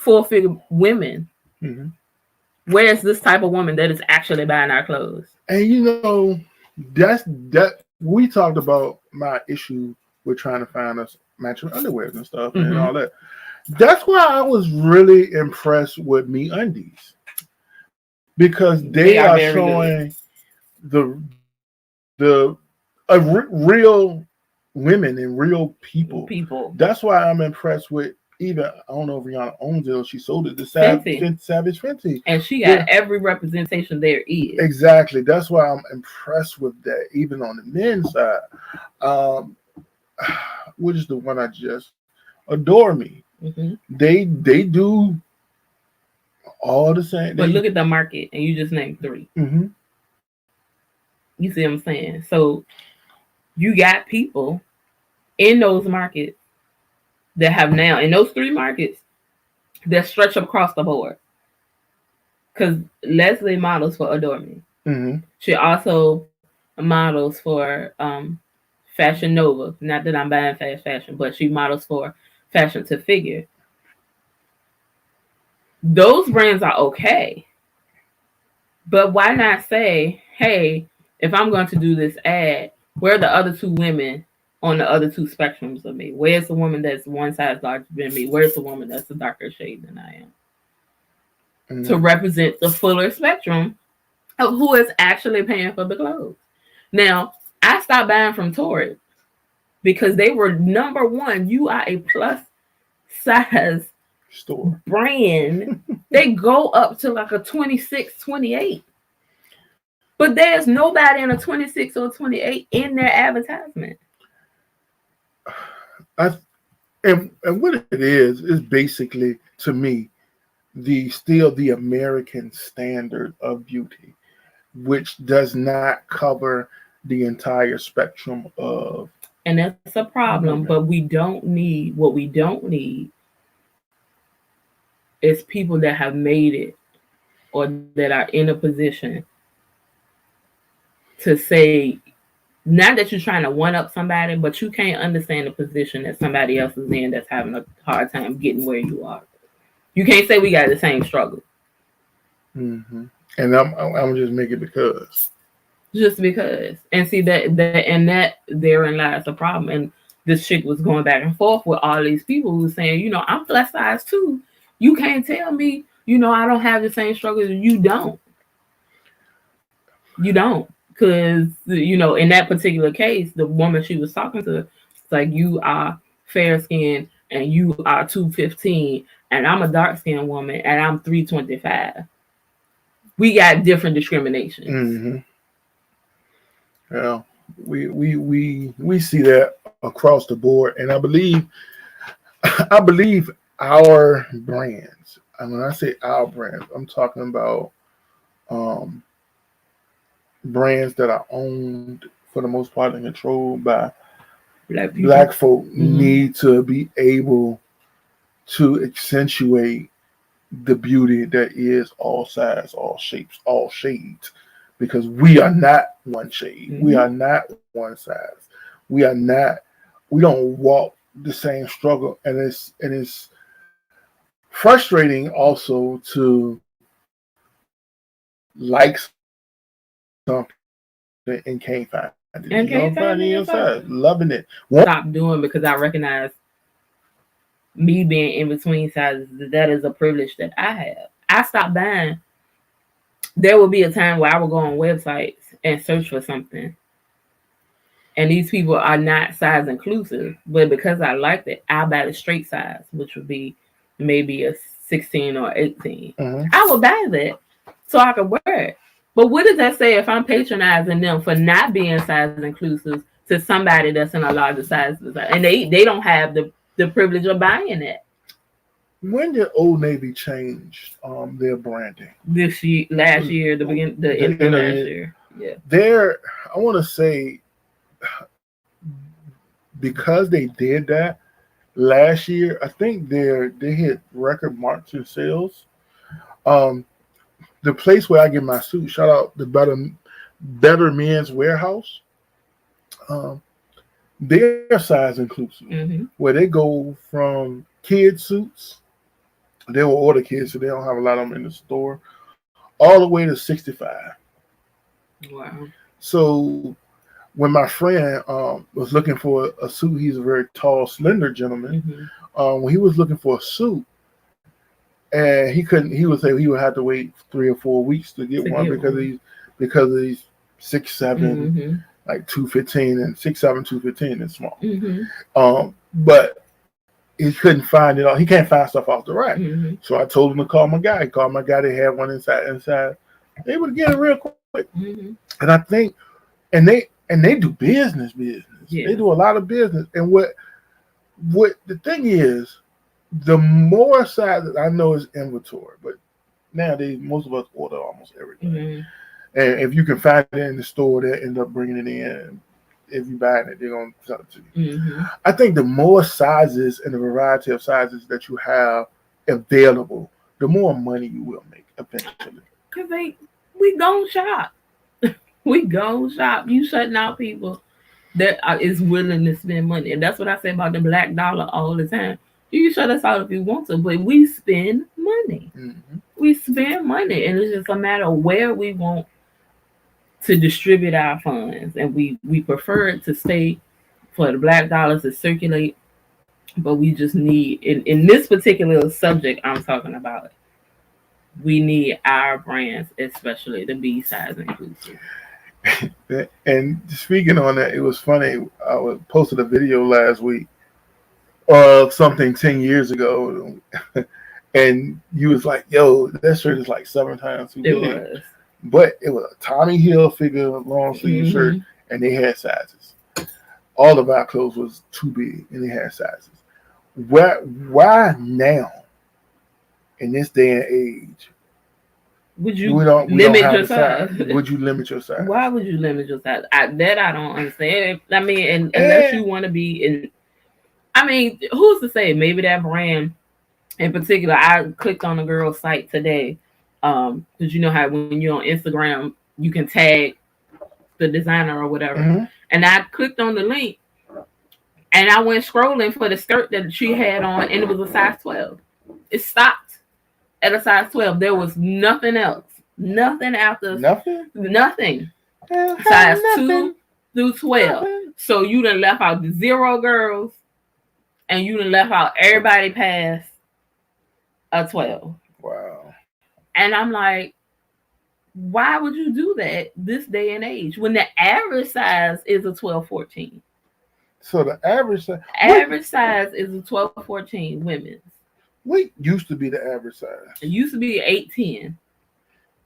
4-figure women, Mm-hmm. where's this type of woman that is actually buying our clothes? And you know, that we talked about my issue with trying to find us matching underwear and stuff and all that. That's why I was really impressed with Me Undies, because they are showing the real women and real people. That's why I'm impressed with, even, I don't know if Rihanna owns it or she sold it to Savage Fenty. And she got every representation there is. Exactly. That's why I'm impressed with that, even on the men's side. Which is the one I just Adore Me. Mm-hmm. They do all the same. But look at the market, and you just named 3. Mm-hmm. You see what I'm saying? So you got people in those markets that have now, in those 3 markets, that stretch across the board. Because Leslie models for Adore Me. Mm-hmm. She also models for Fashion Nova. Not that I'm buying fast fashion, but she models for Fashion to Figure. Those brands are okay. But why not say, hey, if I'm going to do this ad, where are the other 2 women on the other 2 spectrums of me? Where's the woman that's one size larger than me? Where's the woman that's a darker shade than I am? Mm-hmm. To represent the fuller spectrum of who is actually paying for the clothes. Now, I stopped buying from Torrid because they were number 1. You are a plus size store brand. They go up to like a 26, 28. But there's nobody in a 26 or 28 in their advertisement. And what it is basically, to me, still the American standard of beauty, which does not cover the entire spectrum of. And that's a problem. But what we don't need is people that have made it or that are in a position to say, not that you're trying to one up somebody, but you can't understand the position that somebody else is in that's having a hard time getting where you are. You can't say we got the same struggle. Mm-hmm. And I'm just making because. Just because. And see that therein lies the problem. And this chick was going back and forth with all these people who were saying, I'm plus size too. You can't tell me, I don't have the same struggles. You don't. You don't. Because, in that particular case, the woman she was talking to, it's like, you are fair skinned and you are 215 and I'm a dark skinned woman and I'm 325. We got different discriminations. Mm-hmm. Yeah. We see that across the board, and I believe our brands. And when I say our brands, I'm talking about um, brands that are owned for the most part and controlled by black folk need to be able to accentuate the beauty that is all size, all shapes, all shades, because we are not one shade. We are not one size. We are not. We don't walk the same struggle, and it's frustrating also to like something and can't find it. And can't find it yourself. Loving it. Stop doing because I recognize me being in between sizes. That is a privilege that I have. I stopped buying. There will be a time where I will go on websites and search for something, and these people are not size inclusive, but because I liked it, I'll buy the straight size, which would be maybe a 16 or 18. I will buy that so I can wear it. But what does that say if I'm patronizing them for not being size inclusive to somebody that's in a larger size and they don't have the privilege of buying it? When did Old Navy change their branding? Last year, the end of last year. Yeah. I want to say, because they did that last year, I think they hit record marks in sales. The place where I get my suit, shout out the Better Men's Warehouse. They're size inclusive, where they go from kid suits. They will order kids, so they don't have a lot of them in the store, all the way to 65. Wow. So when my friend was looking for a suit, he's a very tall, slender gentleman. When he was looking for a suit, and he couldn't, he would say he would have to wait 3 or 4 weeks to get one because he's 6'7", like 215, and 6'7", 215 is small. But he couldn't find it all. He can't find stuff off the rack. So I told him to call my guy. He called my guy. They had one inside. They would get it real quick. And I think, and they do business. Yeah. They do a lot of business. And what the thing is, the more size that I know is inventory, but nowadays most of us order almost everything. And if you can find it in the store, they end up bringing it in. If you buy it, they're going to sell it to you. I think the more sizes and the variety of sizes that you have available, the more money you will make eventually. Because we gon' shop. We gon' shop. You shutting out people that is willing to spend money. And that's what I say about the black dollar all the time. You can shut us out if you want to, but we spend money. We spend money. And it's just a matter of where we want to distribute our funds. And we prefer it to stay for the black dollars to circulate. But we just need, in this particular subject I'm talking about, we need our brands, especially the B size inclusive. And speaking on that, it was funny. I posted a video last week of something 10 years ago, and you was like, "Yo, that shirt is like 7 times too big." But it was a Tommy Hilfiger long sleeve shirt, and they had sizes. All of our clothes was too big, and they had sizes. Why now, in this day and age, would you limit your size? Would you limit your size? Why would you limit your size? I don't understand. I mean, unless you want to be in. I mean, who's to say? Maybe that brand in particular. I clicked on a girl's site today, because you know how when you're on Instagram, you can tag the designer or whatever. And I clicked on the link, and I went scrolling for the skirt that she had on, and it was a size 12. It stopped at a size 12. There was nothing else. Nothing after. Nothing. Size 2 through 12. So you done left out the 0 girls, and you done left out everybody past a 12. Wow. And I'm like, why would you do that this day and age when the average size is a 12, 14? So the average size is a 12, 14 women's. What used to be the average size? It used to be 8, 10.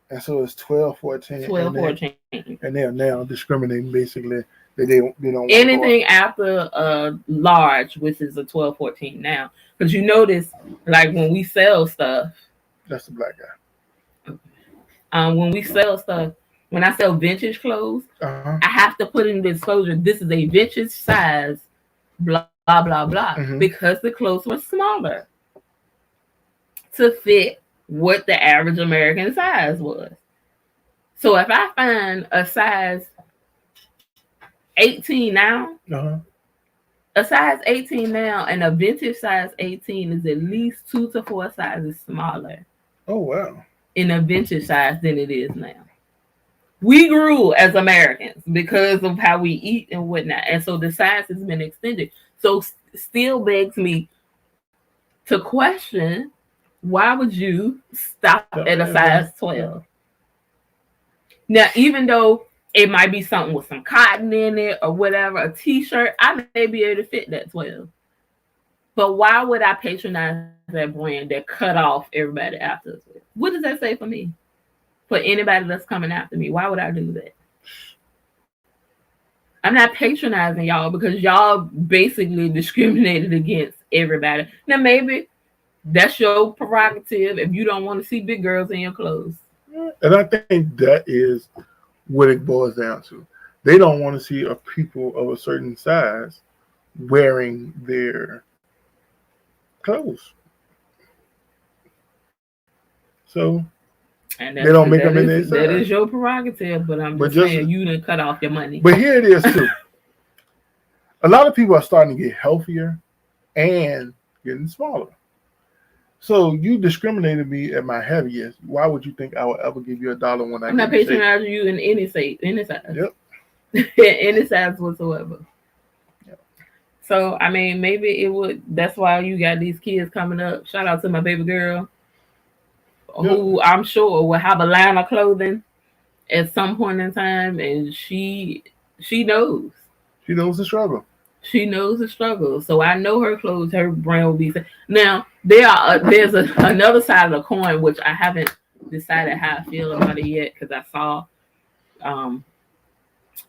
And so it's 12, 14. 12, 14. And they are now discriminating basically They don't anything after large, which is a 12, 14 now. Because you notice, like when we sell stuff, that's the black guy. When we sell stuff, when I sell vintage clothes, I have to put in the disclosure, this is a vintage size, blah, blah, blah, blah, because the clothes were smaller to fit what the average American size was. So if I find a size 18 now, a size 18 now and a vintage size 18 is at least 2 to 4 sizes smaller. Oh, wow. In a vintage size than it is now. We grew as Americans because of how we eat and whatnot. And so the size has been extended. So still begs me to question, why would you stop at a size 12? Now, even though it might be something with some cotton in it or whatever, a t-shirt, I may be able to fit that 12. But why would I patronize that brand that cut off everybody after us? What does that say for me? For anybody that's coming after me, why would I do that? I'm not patronizing y'all because y'all basically discriminated against everybody. Now, maybe that's your prerogative if you don't want to see big girls in your clothes. And I think that is what it boils down to. They don't want to see people of a certain size wearing their clothes. So and they don't make them in their size. That is your prerogative, but I'm just saying you didn't cut off your money. But here it is too. A lot of people are starting to get healthier and getting smaller. So you discriminated me at my heaviest. Why would you think I would ever give you $1 when I'm not patronizing you in any size. Yep. Any size whatsoever. Yep. So I mean, maybe it would. That's why you got these kids coming up. Shout out to my baby girl, who I'm sure will have a line of clothing at some point in time, and she knows. She knows the struggle. She knows the struggle. So I know her clothes, her brand will be. Now there's another side of the coin which I haven't decided how I feel about it yet, because I saw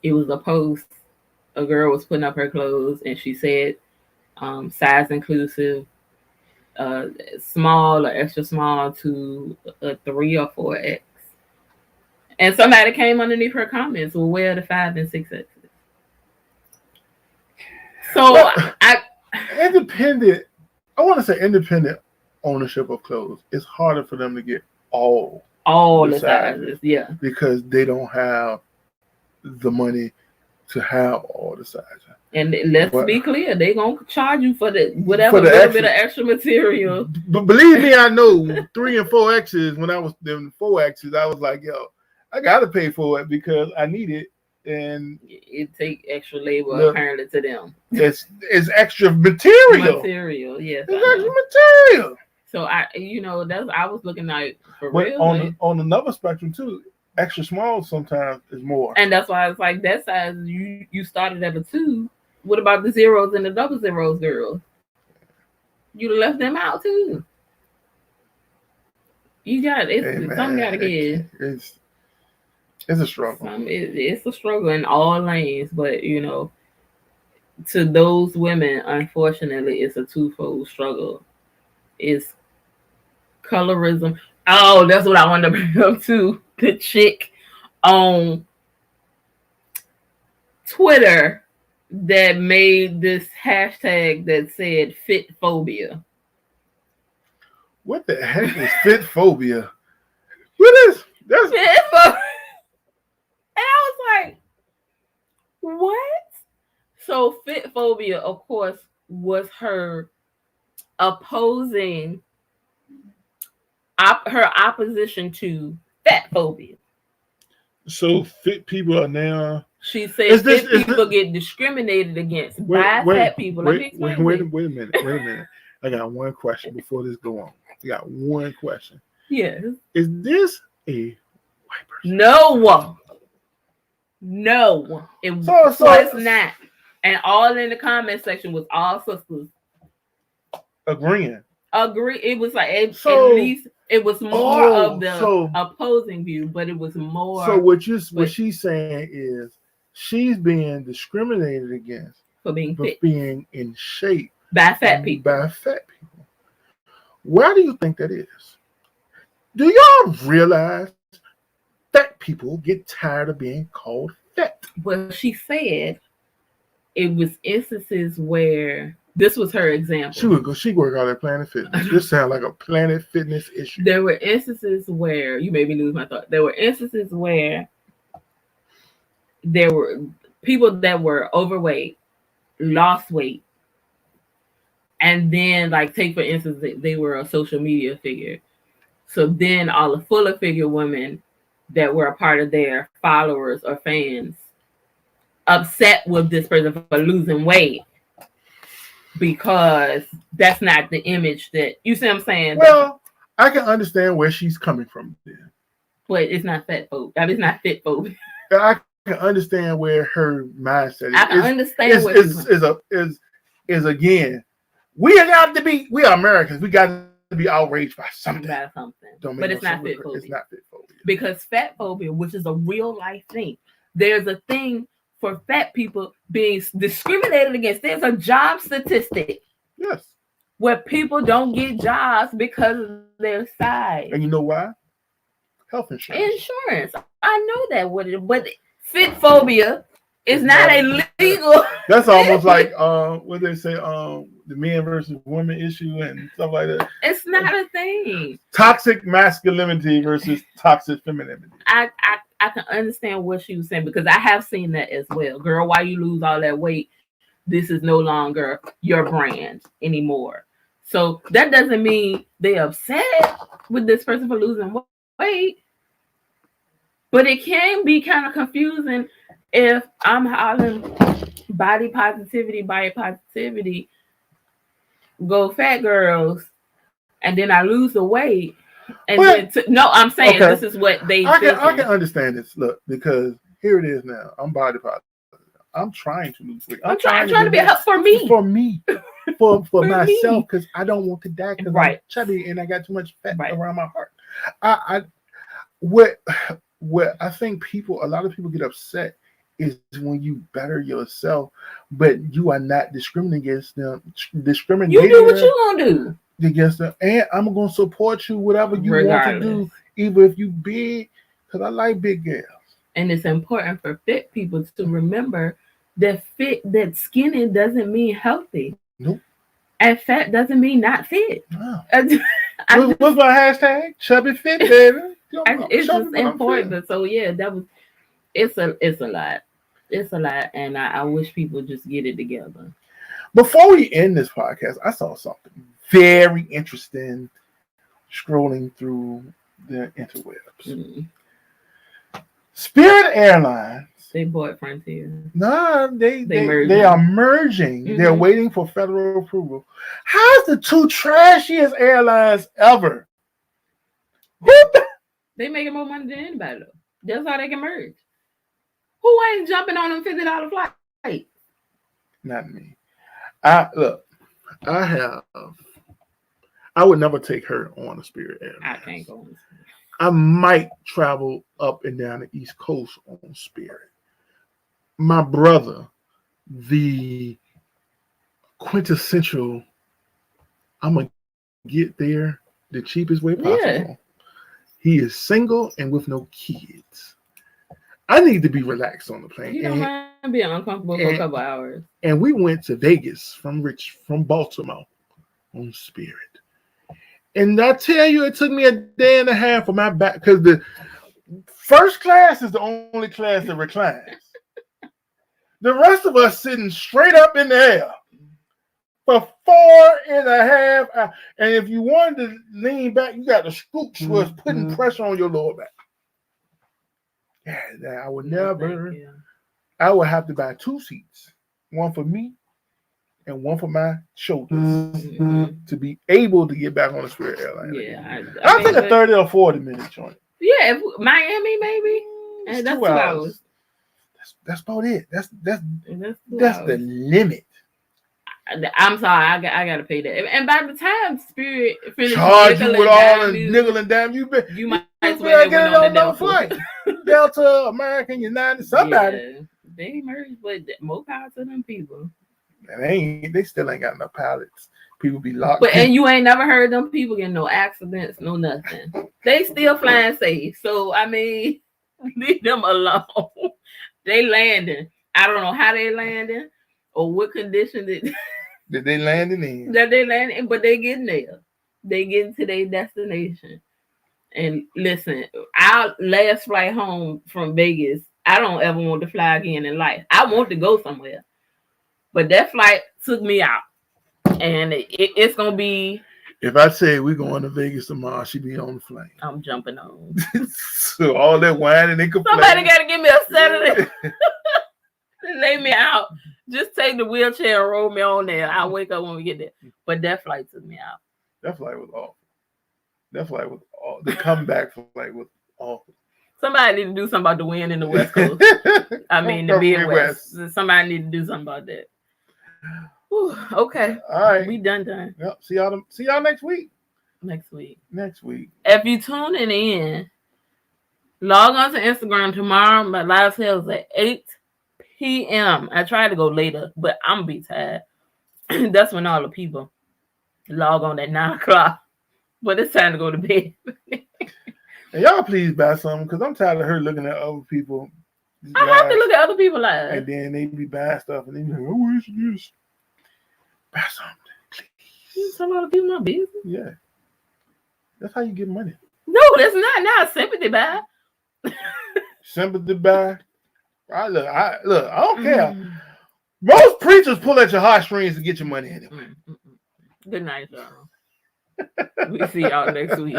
it was a post. A girl was putting up her clothes and she said size inclusive, small or extra small to a 3 or 4X. And somebody came underneath her comments, well, where are the 5 and 6X? So independent independent ownership of clothes. It's harder for them to get all the sizes, yeah, because they don't have the money to have all the sizes. And let's be clear, they gonna charge you for the whatever little bit of extra material. But believe me, I know 3 and 4X's. When I was them 4X's, I was like, yo, I gotta pay for it because I need it. And it take extra labor apparently to them. It's extra material. Yes. It's extra material. So I was looking at for but real. On another spectrum too, extra small sometimes is more. And that's why it's like that size. You started at a 2. What about the zeros and the double zeros, girls? You'd left them out too. You got it. Something got to give. It's a struggle. It's a struggle in all lanes, but to those women, unfortunately, it's a twofold struggle. It's colorism. Oh, that's what I wanted to bring up too. The chick on Twitter that made this hashtag that said fit phobia. What the heck is fit phobia? What is that's fit phobia? And I was like, what? So fit phobia, of course, was her opposing her opposition to fat phobia. So fit people are now. She said people get discriminated against by fat people. Wait a minute. I got one question before this go on. I got one question. Yes. Is this a white person? No, it was not. And all in the comment section was all sisters agreeing. It was like at least it was more of the opposing view, but it was more. So what she's saying is she's being discriminated against for being fit, being in shape by fat people. Why do you think that is? Do y'all realize fat people get tired of being called fat? Well, she said it was instances where this was her example. She work out at Planet Fitness. This sounds like a Planet Fitness issue. There were instances where you made me lose my thought. There were instances where there were people that were overweight, lost weight, and then, like, take for instance, they were a social media figure. So then all the fuller figure women that were a part of their followers or fans upset with this person for losing weight because that's not the image that, you see what I'm saying? Well, I can understand where she's coming from then. But it's not fat folk. I mean, it's not fit folk. I can understand where her mindset is. I can understand what is again, we are Americans. We got to be outraged by something. But it's not fit phobia. It's not fit phobia. Because fat phobia, which is a real life thing, there's a thing for fat people being discriminated against. There's a job statistic. Yes. Where people don't get jobs because of their size. And you know why? Health insurance. I know that, but fit phobia is not illegal. That's almost like what they say, the men versus women issue and stuff like that. It's not a thing. Toxic masculinity versus toxic femininity. I can understand what she was saying because I have seen that as well. Girl, why you lose all that weight? This is no longer your brand anymore. So that doesn't mean they upset with this person for losing weight. But it can be kind of confusing if I'm hollering body positivity, go fat girls, and then I lose the weight. And I'm saying this is what they I can understand this. Look, because here it is now. I'm body positive. I'm trying to lose weight. I'm trying to be a help for me. For myself, because I don't want to die because I'm chubby and I got too much fat around my heart. What I think a lot of people get upset is when you better yourself, but you are not discriminating against them. You do what you gonna do against them, and I'm gonna support you whatever you want to do, even if you big, because I like big girls. And it's important for fit people to remember that skinny doesn't mean healthy. Nope. And fat doesn't mean not fit. Wow. What's my hashtag? Chubby fit, baby. It's just important. So yeah, it's a lot. It's a lot, and I wish people just get it together. Before we end this podcast, I saw something very interesting scrolling through the interwebs. Mm-hmm. Spirit Airlines. They bought Frontier. No, they are merging. Mm-hmm. They're waiting for federal approval. How's the two trashiest airlines ever? They making more money than anybody though. That's how they can merge. Who ain't jumping on them $50 flight? Not me. I would never take her on a Spirit Airlines. I can't go on Spirit. I might travel up and down the East Coast on Spirit. My brother, the quintessential, I'm going to get there the cheapest way possible. Yeah. He is single and with no kids. I need to be relaxed on the plane. You don't mind being uncomfortable for a couple hours. And we went to Vegas from Baltimore on Spirit. And I tell you, it took me a day and a half for my back because the first class is the only class that reclines. The rest of us sitting straight up in the air for 4.5 hours. And if you wanted to lean back, you got to scoot so it's putting pressure on your lower back. Yeah, I would never. I would have to buy 2 seats, one for me and one for my shoulders to be able to get back on the Spirit Airline. Yeah, I'll take a 30 or 40 minute joint. Yeah, Miami maybe. And that's 2 hours. That's about it. That's the limit. I'm sorry, I gotta pay that. And by the time Spirit finishes charge you with all the nickel and dime, you might as well get it on another flight. Delta, American, United, somebody. They merged, but more power to them people. And they still ain't got enough pilots. People be locked. But and you ain't never heard them people getting no accidents, no nothing. They still flying safe. So I mean, leave them alone. They landing. I don't know how they landing or what condition that they landing in. That they landing, but they getting there. They getting to their destination. And listen, our last flight home from Vegas, I don't ever want to fly again in life. I want to go somewhere. But that flight took me out. And it's going to be... If I say we're going to Vegas tomorrow, she be on the plane. I'm jumping on. So all that whining and complaining. Somebody got to give me a Saturday. Lay me out. Just take the wheelchair and roll me on there. I'll wake up when we get there. But that flight took me out. That flight was awful. That flight was awful. The comeback flight was awful. Somebody need to do something about the wind in the West Coast. I mean, the Midwest. Somebody need to do something about that. Whew, okay. All right. We done. Yep. See y'all next week. Next week. If you tuning in, log on to Instagram tomorrow. My live sales at 8 p.m. I try to go later, but I'm gonna be tired. That's when all the people log on at 9 o'clock. But it's time to go to bed. And y'all please buy something because I'm tired of her looking at other people. I have to look at other people lives. And then they be buying stuff and they be like, oh, what is this? Buy something, please. You tell other people my business? Yeah. That's how you get money. No, that's not sympathy buy. Sympathy buy. I don't care. Most preachers pull at your heartstrings to get your money anyway. Good night, y'all. We see y'all next week.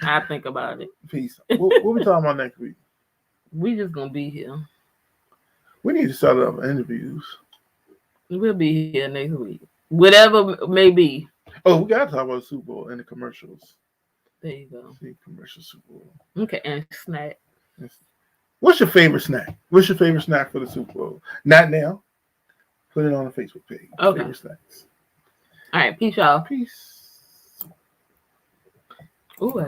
I think about it. Peace. What we talking about next week? We just gonna be here. We need to start up interviews. We'll be here next week. Whatever may be. Oh, we gotta talk about the Super Bowl and the commercials. There you go. See, commercial Super Bowl. Okay, and snack. What's your favorite snack? What's your favorite snack for the Super Bowl? Not now. Put it on the Facebook page. Okay. Favorite snacks. All right, peace, y'all. Peace. Ooh,